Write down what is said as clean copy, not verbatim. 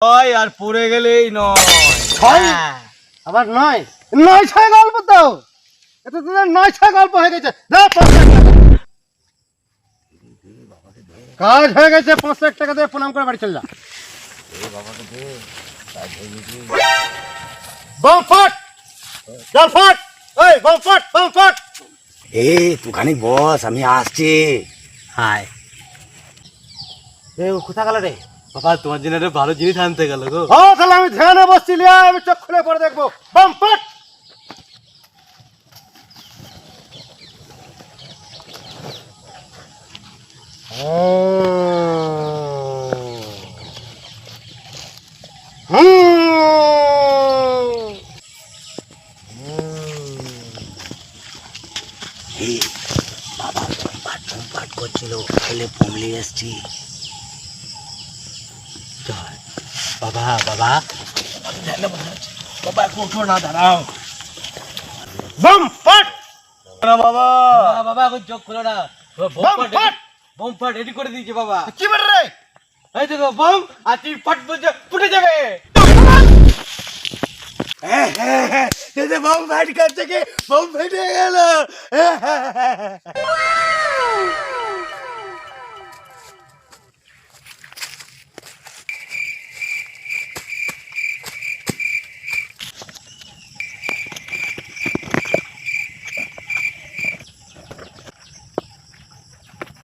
নয় আর পড়ে গেলেই নয়। আবার নয় নয় ছয় গল্প তো, এটা তোদের নয় ছয় গল্প হয়ে গেছে। কাজ হয়ে গেছে, 500 টাকা দিয়ে প্রণাম করে বাড়ি চল যা। বম ফট জল ফট, ওই বম ফট বম ফট। তুই খানিক বস, আমি আসছি। হাই কোথা গেল রে? বাবা, তোমার জন্য একটা ভালো জিনিস আনতে গেল গো। ও তাহলে আমি ধ্যানে বসছি, আমি চোখ খুলে পরে দেখবো। বম ফট। বাবা পাঠ করছিল, খেলে পমলি এসছি। বাবা বাবা বাবা, একটু উঠো না, দাঁড়াও। বম ফট না বাবা, বাবা এখন চোখ খোলো না। বোম ফাট রেডি করে দিয়েছে বাবা। কি বের রে? এই দেখো বোম, আর তুই ফাট বলছে ফুটে যাবে। বোম ফাট করছে কি, বোম ফেটে গেল।